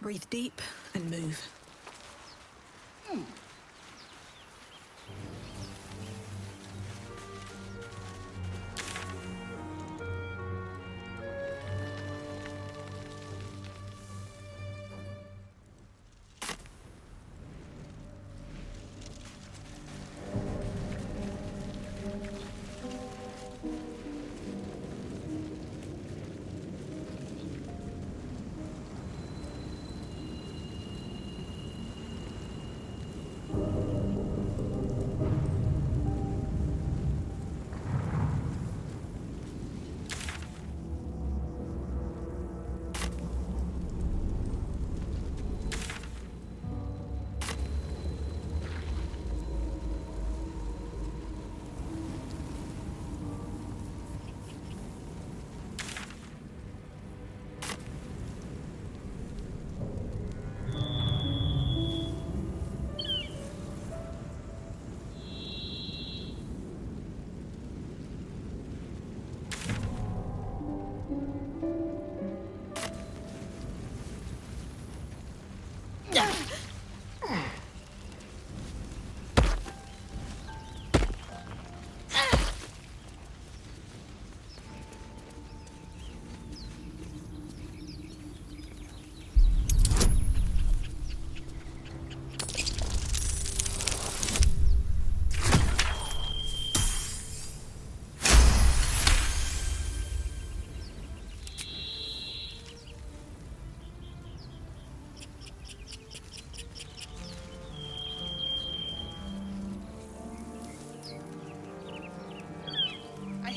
Breathe deep and move.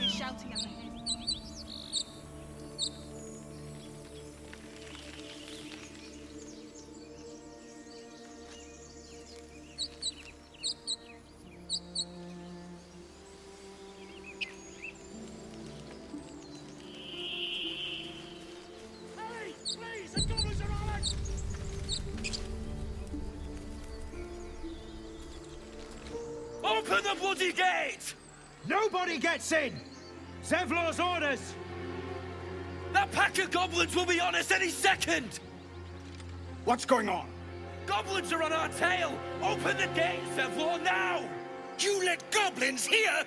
Shouting at the head. Hurry! Please! The goblins are on us! Open the bloody gate! Nobody gets in! Zevlor's orders! That pack of goblins will be on us any second! What's going on? Goblins are on our tail! Open the gate, Zevlor, now! You let goblins here?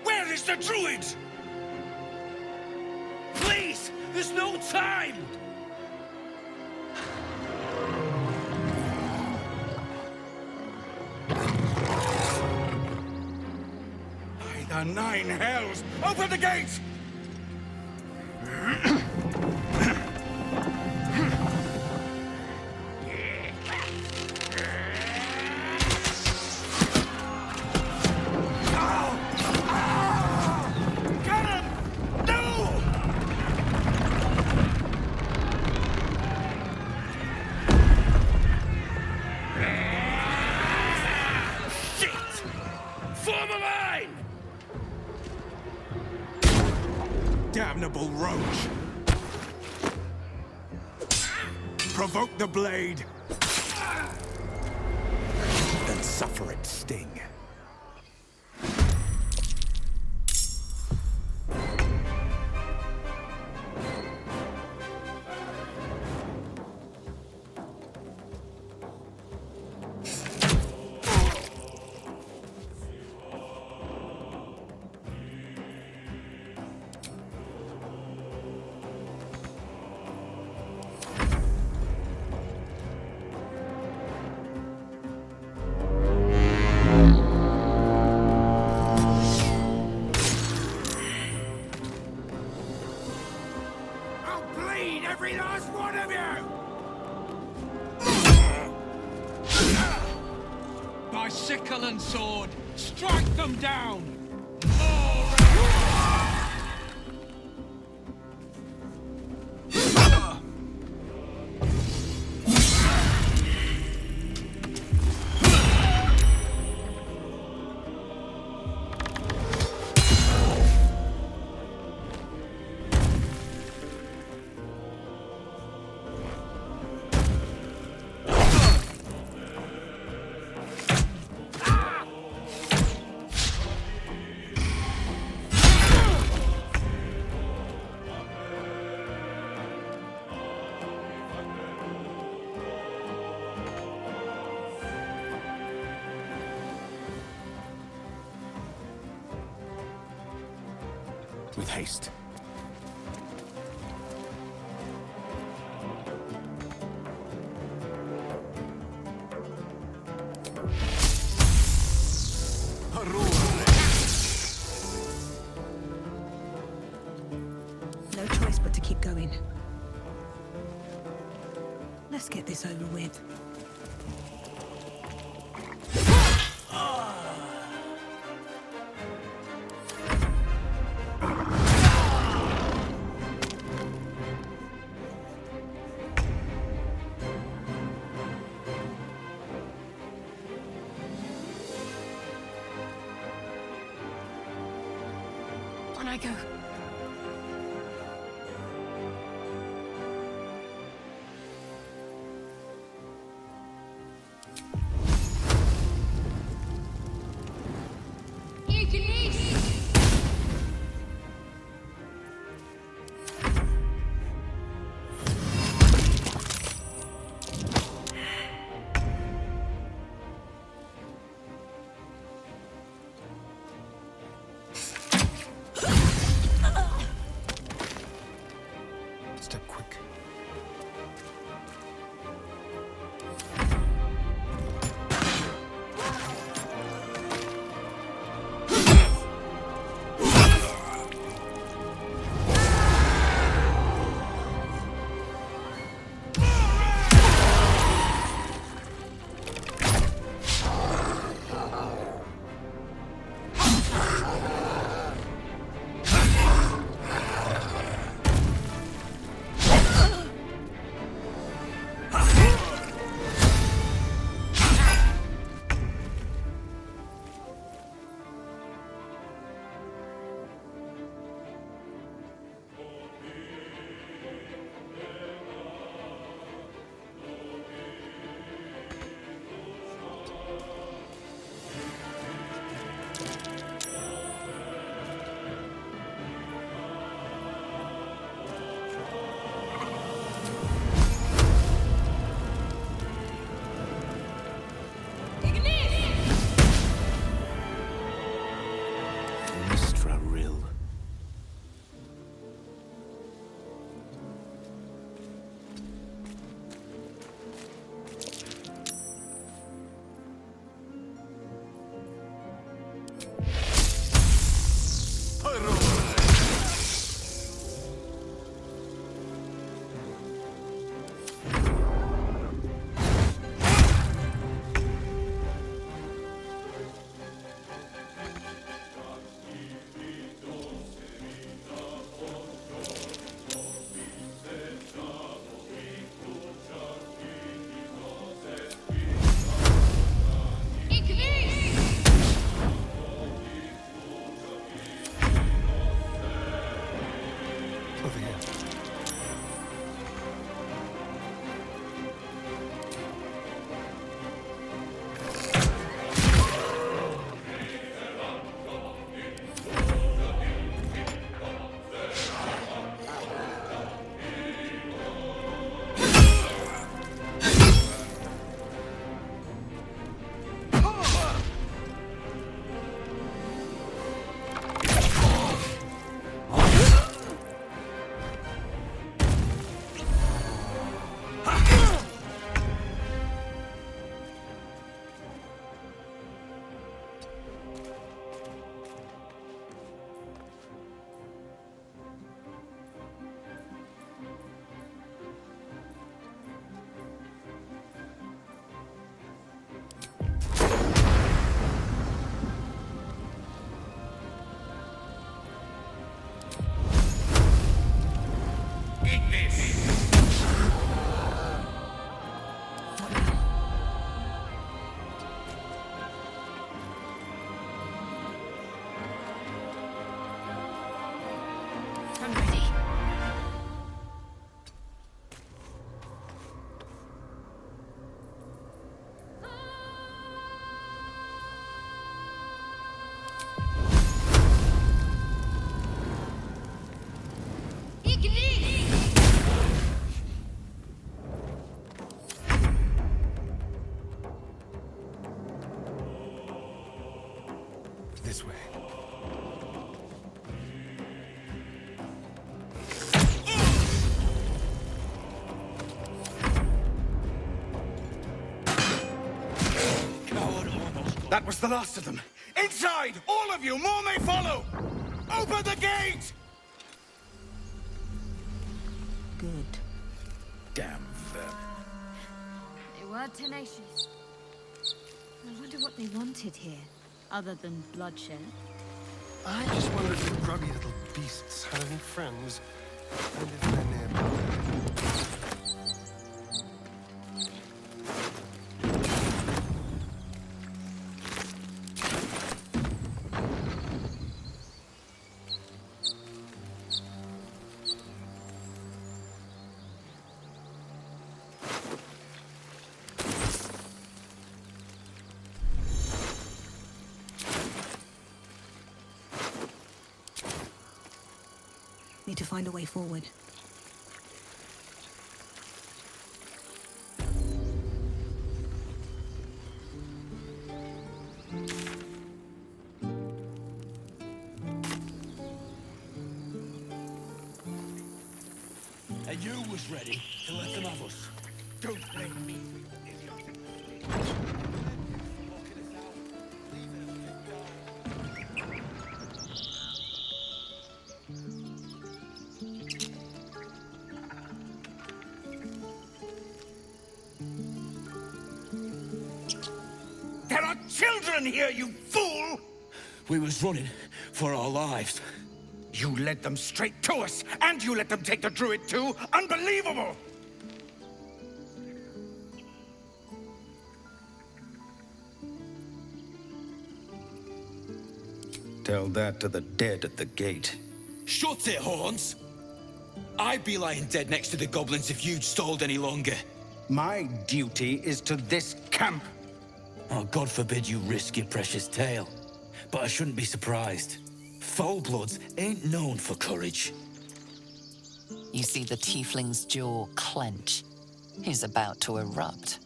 Where is the Druid? Please! There's no time! By the nine hells! Open the gate! Damnable roach! Provoke the blade! And suffer its sting. Every last one of you! By sickle and sword, strike them down! With haste. No choice but to keep going. Let's get this over with. On I go. Step quick. Over here. I'm ready. This way. That was the last of them. Inside! All of you! More may follow! Open the gate! Good. Damn them. They were tenacious. I wonder what they wanted here, other than bloodshed. I just wonder if the grubby little beasts had any friends, and if they're nearby. Need to find a way forward. And you was ready to let them have us. Don't blame me. There are children here, you fool! We was running for our lives. You led them straight to us, and you let them take the Druid too? Unbelievable! Tell that to the dead at the gate. Shut it, Horns! I'd be lying dead next to the goblins if you'd stalled any longer. My duty is to this camp. Oh, God forbid you risk your precious tail. But I shouldn't be surprised. Foul-bloods ain't known for courage. You see the tiefling's jaw clench. He's about to erupt.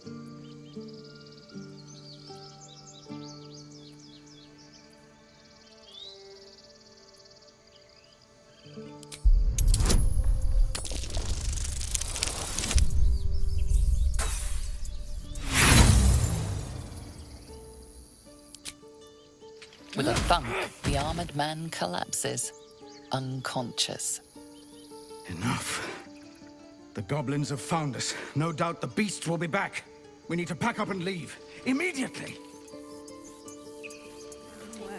With a thump, the armored man collapses, unconscious. Enough. The goblins have found us. No doubt the beasts will be back. We need to pack up and leave. Immediately!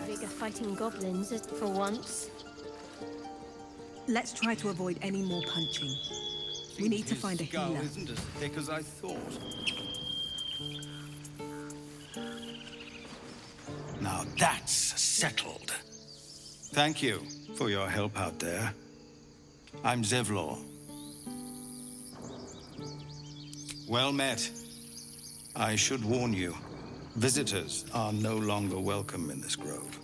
Bigger fighting goblins for once. Let's try to avoid any more punching. We need to find a healer. Isn't as thick as I thought. Now that's settled. Thank you for your help out there. I'm Zevlor. Well met. I should warn you, visitors are no longer welcome in this grove.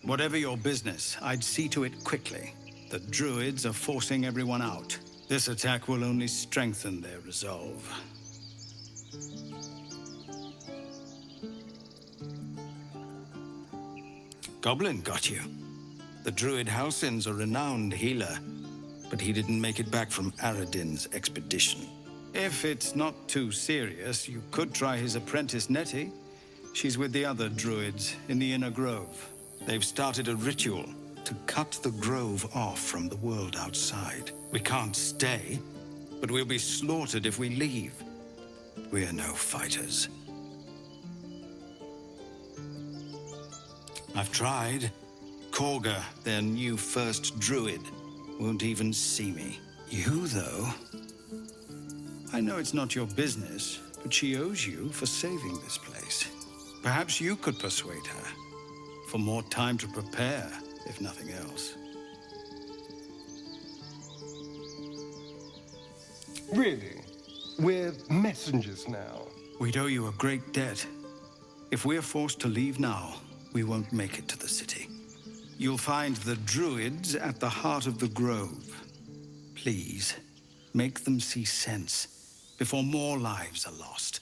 Whatever your business, I'd see to it quickly. The Druids are forcing everyone out. This attack will only strengthen their resolve. Goblin got you. The Druid Halsin's a renowned healer, but he didn't make it back from Aradin's expedition. If it's not too serious, you could try his apprentice Nettie. She's with the other Druids in the Inner Grove. They've started a ritual to cut the grove off from the world outside. We can't stay, but we'll be slaughtered if we leave. We're no fighters. I've tried. Kagha, their new first druid, won't even see me. You, though... I know it's not your business, but she owes you for saving this place. Perhaps you could persuade her. For more time to prepare, if nothing else. Really? We're messengers now. We'd owe you a great debt. If we're forced to leave now, we won't make it to the city. You'll find the Druids at the heart of the grove. Please, make them see sense before more lives are lost.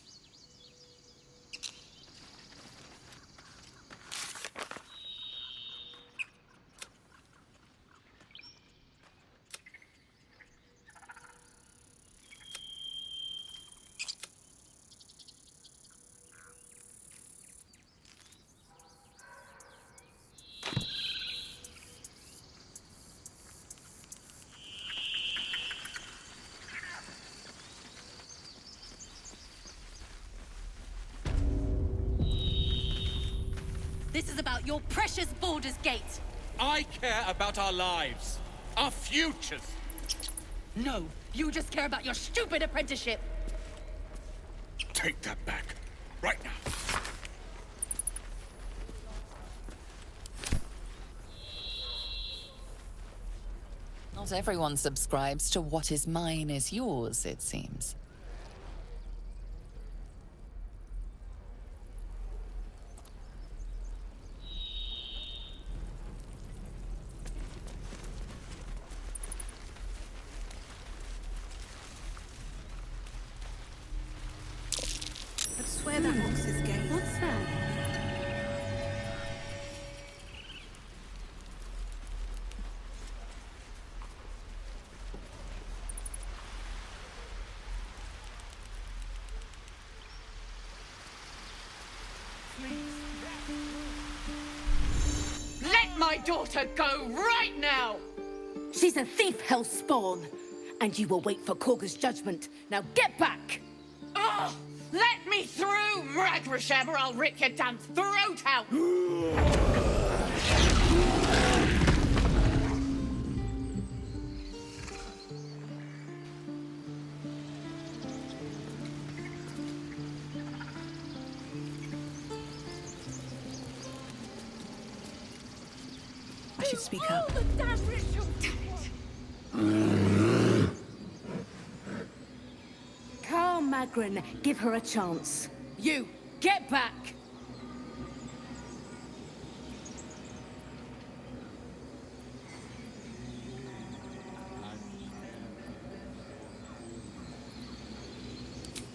This is about your precious Baldur's Gate. I care about our lives. Our futures. No, you just care about your stupid apprenticeship. Take that back. Right now. Not everyone subscribes to what is mine is yours, it seems. I swear that box is gay. What's that? Let my daughter go right now! She's a thief, hellspawn. And you will wait for Kagha's judgment. Now get back! Oh, let me through, Ragrasham, or I'll rip your damn throat out! I should speak up. The damn ritual! Carl Magrin, give her a chance. You, get back!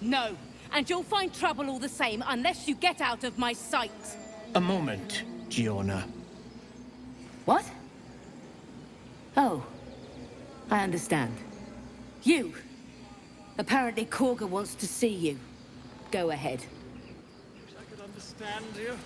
No, and you'll find trouble all the same unless you get out of my sight. A moment, Giona. What? Oh, I understand. You. Apparently Kagha wants to see you. Go ahead. I could understand you.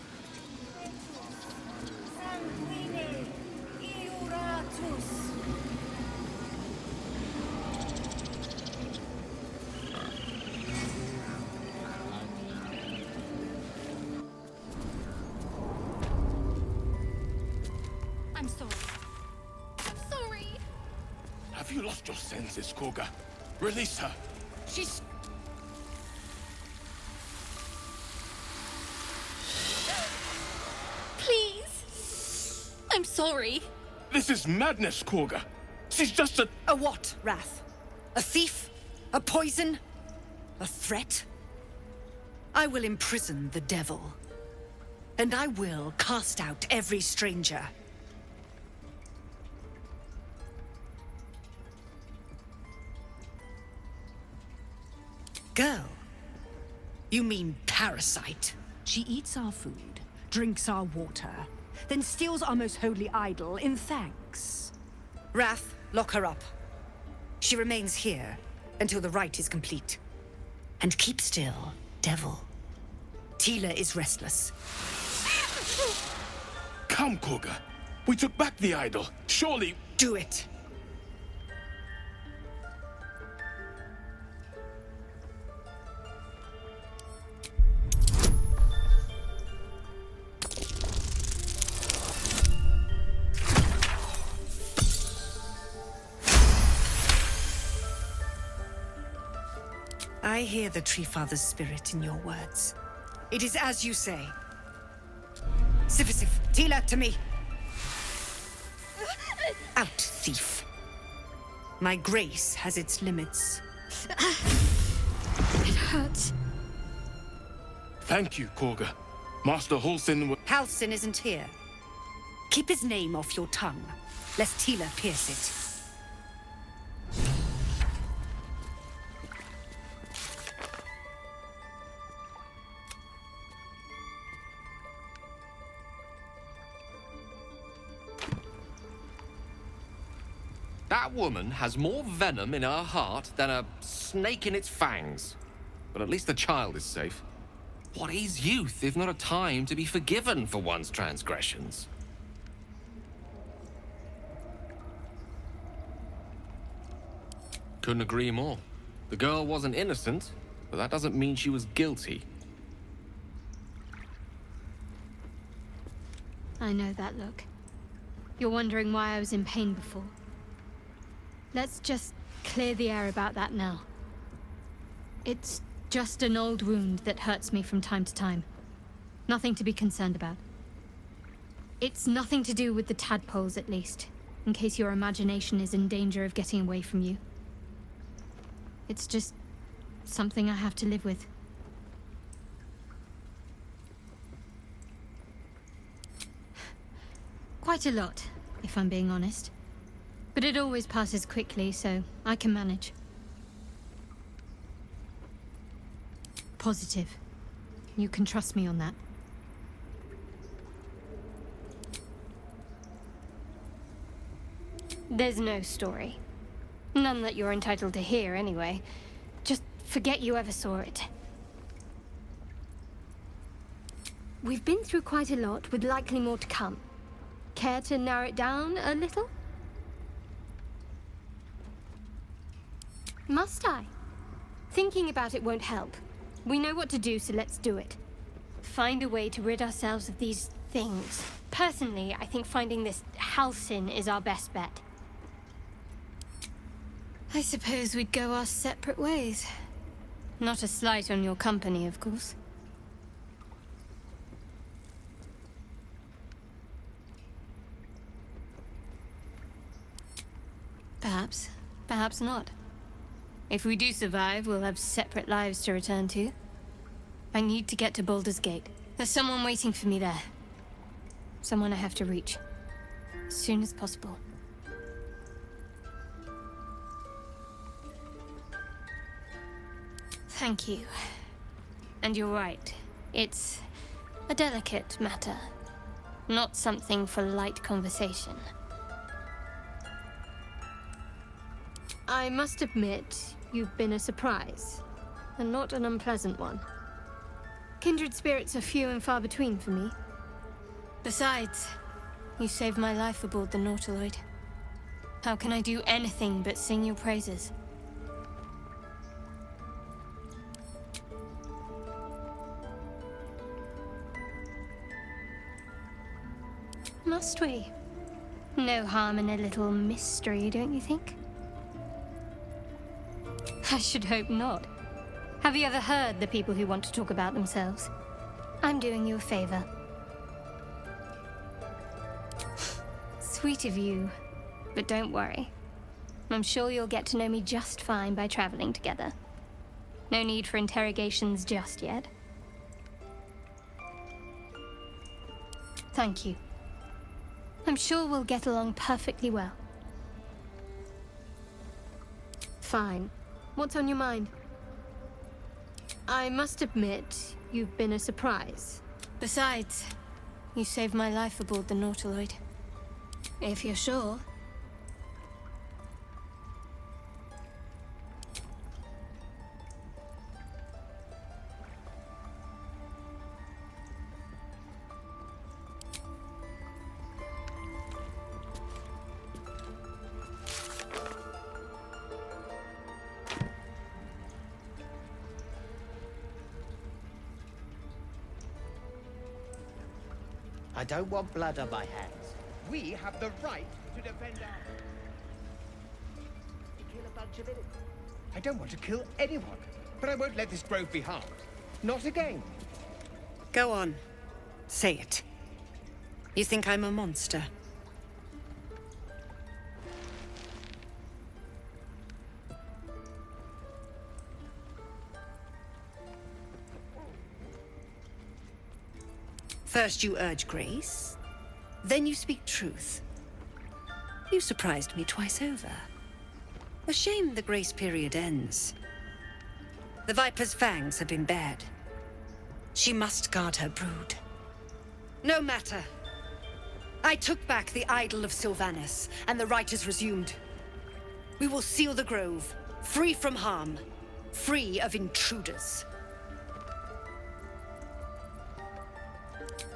I'm sorry. I'm sorry. Have you lost your senses, Kagha? Release her. She's... Please. I'm sorry. This is madness, Kagha. She's just a... A what, Wrath? A thief? A poison? A threat? I will imprison the devil. And I will cast out every stranger. Girl? You mean parasite? She eats our food, drinks our water, then steals our most holy idol in thanks. Wrath, lock her up. She remains here until the rite is complete. And keep still, devil. Tila is restless. Come, Kagha. We took back the idol. Surely... Do it. I hear the Tree Father's spirit in your words. It is as you say. Sifisif, Tila, to me! Out, thief. My grace has its limits. It hurts. Thank you, Kagha. Master Halsin... Halsin isn't here. Keep his name off your tongue, lest Tila pierce it. That woman has more venom in her heart than a snake in its fangs. But at least the child is safe. What is youth if not a time to be forgiven for one's transgressions? Couldn't agree more. The girl wasn't innocent, but that doesn't mean she was guilty. I know that look. You're wondering why I was in pain before. Let's just clear the air about that now. It's just an old wound that hurts me from time to time. Nothing to be concerned about. It's nothing to do with the tadpoles, at least, in case your imagination is in danger of getting away from you. It's just something I have to live with. Quite a lot, if I'm being honest. But it always passes quickly, so I can manage. Positive. You can trust me on that. There's no story. None that you're entitled to hear, anyway. Just forget you ever saw it. We've been through quite a lot, with likely more to come. Care to narrow it down a little? Must I? Thinking about it won't help. We know what to do, so let's do it. Find a way to rid ourselves of these things. Personally, I think finding this Halcyon is our best bet. I suppose we'd go our separate ways. Not a slight on your company, of course. Perhaps. Perhaps not. If we do survive, we'll have separate lives to return to. I need to get to Baldur's Gate. There's someone waiting for me there. Someone I have to reach. As soon as possible. Thank you. And you're right. It's a delicate matter. Not something for light conversation. I must admit, you've been a surprise. And not an unpleasant one. Kindred spirits are few and far between for me. Besides, you saved my life aboard the Nautiloid. How can I do anything but sing your praises? Must we? No harm in a little mystery, don't you think? I should hope not. Have you ever heard the people who want to talk about themselves? I'm doing you a favor. Sweet of you, but don't worry. I'm sure you'll get to know me just fine by traveling together. No need for interrogations just yet. Thank you. I'm sure we'll get along perfectly well. Fine. What's on your mind? I must admit, you've been a surprise. Besides, you saved my life aboard the Nautiloid. If you're sure. I don't want blood on my hands. We have the right to defend our... You kill a bunch of innocents. I don't want to kill anyone, but I won't let this grove be harmed. Not again. Go on. Say it. You think I'm a monster? First you urge grace, then you speak truth. You surprised me twice over. A shame the grace period ends. The Viper's fangs have been bared. She must guard her brood. No matter. I took back the idol of Sylvanas, and the rite is resumed. We will seal the grove, free from harm, free of intruders.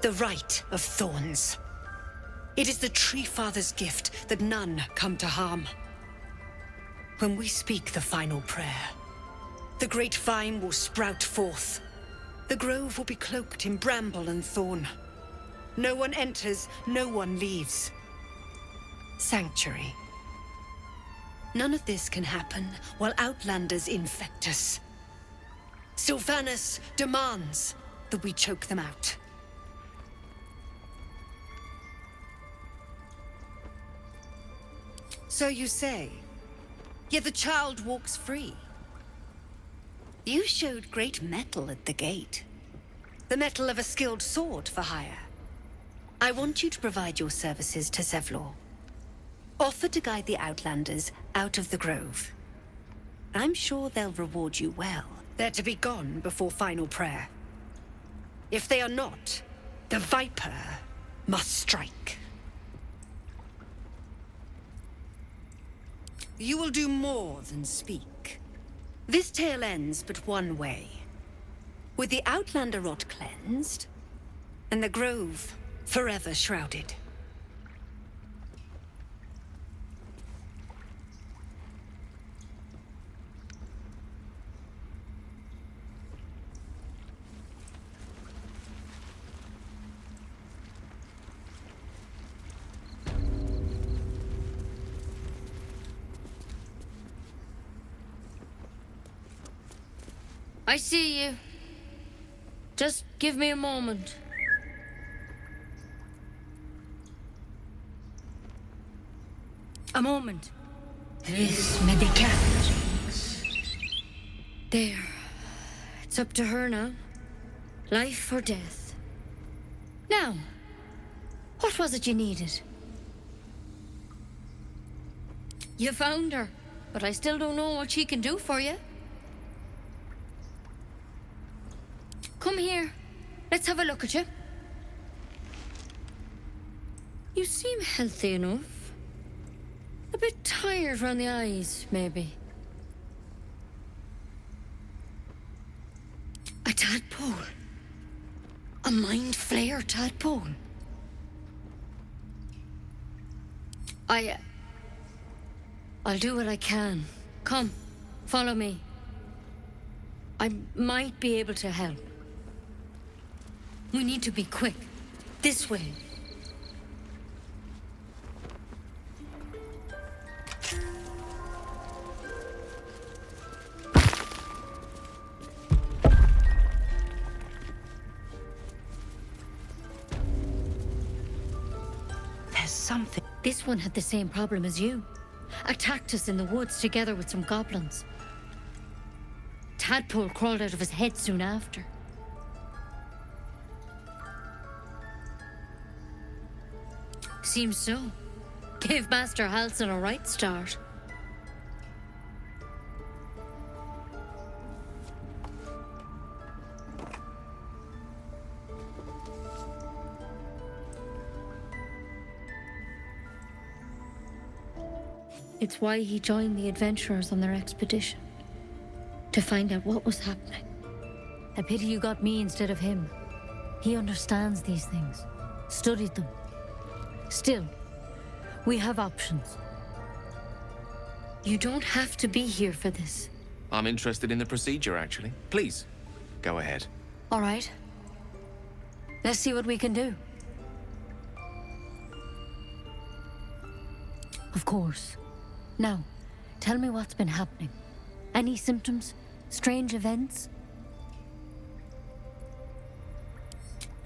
The Rite of Thorns. It is the Tree Father's gift that none come to harm. When we speak the final prayer, the great vine will sprout forth. The grove will be cloaked in bramble and thorn. No one enters, no one leaves. Sanctuary. None of this can happen while Outlanders infect us. Sylvanas demands that we choke them out. So you say, yet the child walks free. You showed great mettle at the gate. The mettle of a skilled sword for hire. I want you to provide your services to Zevlor. Offer to guide the Outlanders out of the grove. I'm sure they'll reward you well. They're to be gone before final prayer. If they are not, the Viper must strike. You will do more than speak. This tale ends but one way. With the Outlander rot cleansed, and the grove forever shrouded. I see you. Just give me a moment. A moment. This medicament. There. It's up to her now. Life or death. Now, what was it you needed? You found her, but I still don't know what she can do for you. Come here. Let's have a look at you. You seem healthy enough. A bit tired around the eyes, maybe. A tadpole. A mind flayer tadpole. I'll do what I can. Come, follow me. I might be able to help. We need to be quick. This way. There's something. This one had the same problem as you. Attacked us in the woods together with some goblins. Tadpole crawled out of his head soon after. Seems so. Gave Master Halsin a right start. It's why he joined the adventurers on their expedition. To find out what was happening. A pity you got me instead of him. He understands these things. Studied them. Still, we have options. You don't have to be here for this. I'm interested in the procedure, actually. Please, go ahead. All right. Let's see what we can do. Of course. Now, tell me what's been happening. Any symptoms? Strange events?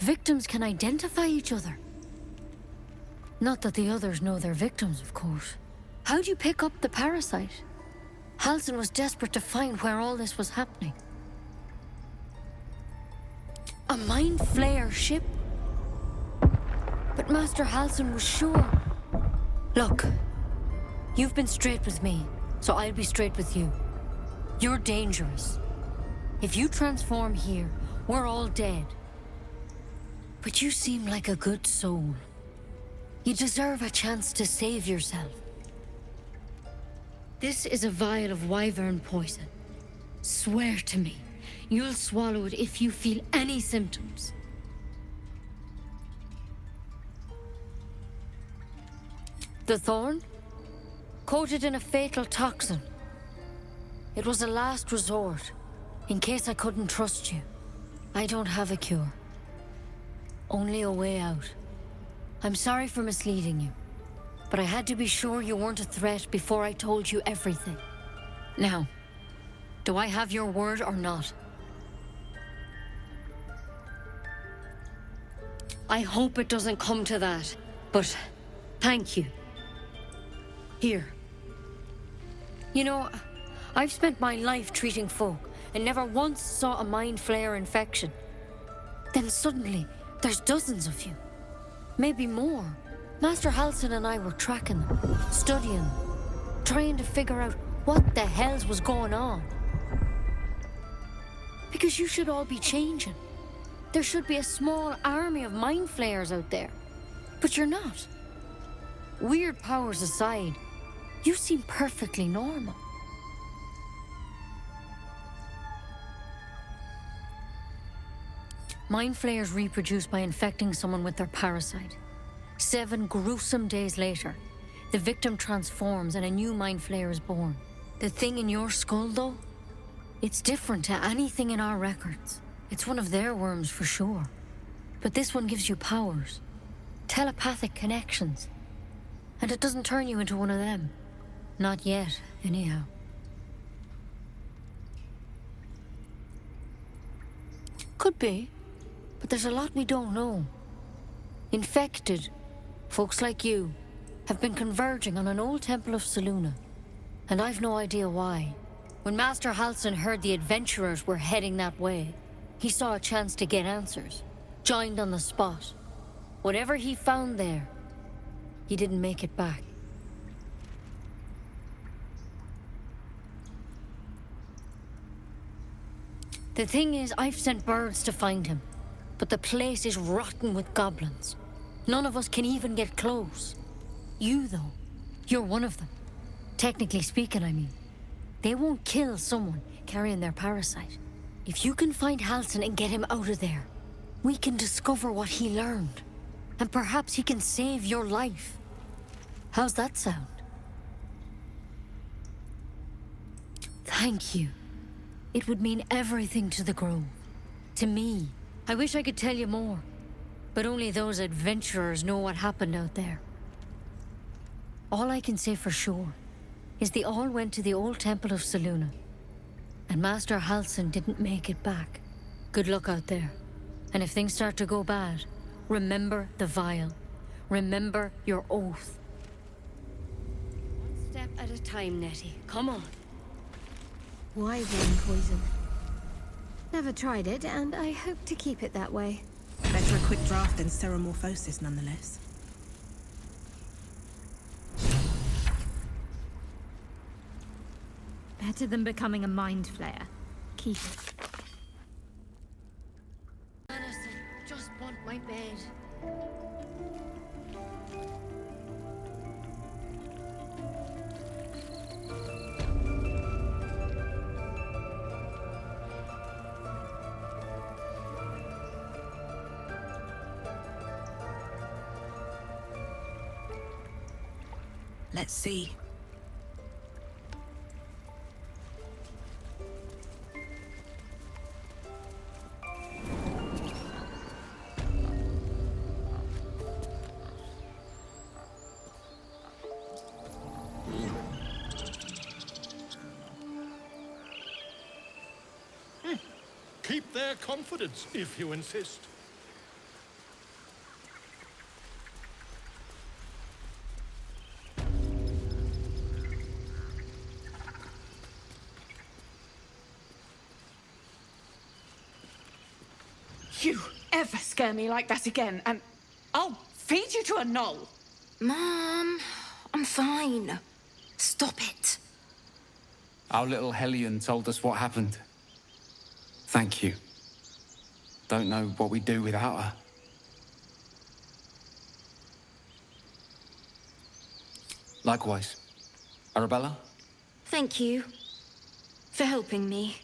Victims can identify each other. Not that the others know they're victims, of course. How'd you pick up the parasite? Halsin was desperate to find where all this was happening. A mind flayer ship? But Master Halsin was sure. Look, you've been straight with me, so I'll be straight with you. You're dangerous. If you transform here, we're all dead. But you seem like a good soul. You deserve a chance to save yourself. This is a vial of wyvern poison. Swear to me, you'll swallow it if you feel any symptoms. The thorn? Coated in a fatal toxin. It was a last resort, in case I couldn't trust you. I don't have a cure. only a way out. I'm sorry for misleading you, but I had to be sure you weren't a threat before I told you everything. Now, do I have your word or not? I hope it doesn't come to that, but thank you. Here. You know, I've spent my life treating folk and never once saw a mind flayer infection. Then suddenly, there's dozens of you. Maybe more. Master Halsin and I were tracking them, studying them, trying to figure out what the hells was going on. Because you should all be changing. There should be a small army of mind flayers out there. But you're not. Weird powers aside, you seem perfectly normal. Mind flayers reproduce by infecting someone with their parasite. 7 gruesome days later, the victim transforms and a new mind flayer is born. The thing in your skull, though, it's different to anything in our records. It's one of their worms for sure. But this one gives you powers. Telepathic connections. And it doesn't turn you into one of them. Not yet, anyhow. Could be. But there's a lot we don't know. Infected, folks like you, have been converging on an old temple of Selûne. And I've no idea why. When Master Halsin heard the adventurers were heading that way, he saw a chance to get answers. Joined on the spot. Whatever he found there, he didn't make it back. The thing is, I've sent birds to find him. But the place is rotten with goblins. None of us can even get close. You, though, you're one of them. Technically speaking, I mean. They won't kill someone carrying their parasite. If you can find Halsin and get him out of there, we can discover what he learned. And perhaps he can save your life. How's that sound? Thank you. It would mean everything to the Grove. To me. I wish I could tell you more. But only those adventurers know what happened out there. All I can say for sure is they all went to the old temple of Selûne. And Master Halsin didn't make it back. Good luck out there. And if things start to go bad, remember the vial. Remember your oath. One step at a time, Nettie. Come on. Why worm poison? Never tried it, and I hope to keep it that way. Better a quick draft than ceremorphosis, nonetheless. Better than becoming a mind flayer. Keep it. Honestly, just want my bed. Let's see. Keep their confidence, if you insist. You ever scare me like that again, and I'll feed you to a gnoll. Mom, I'm fine. Stop it. Our little Hellion told us what happened. Thank you. Don't know what we'd do without her. Likewise. Arabella? Thank you for helping me.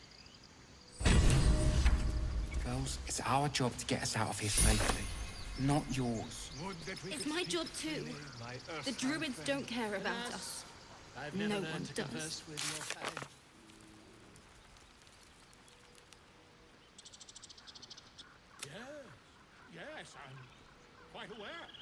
Girls, it's our job to get us out of here safely, not yours. It's my job too. The Druids don't care about us. No one does. Yes, and Where?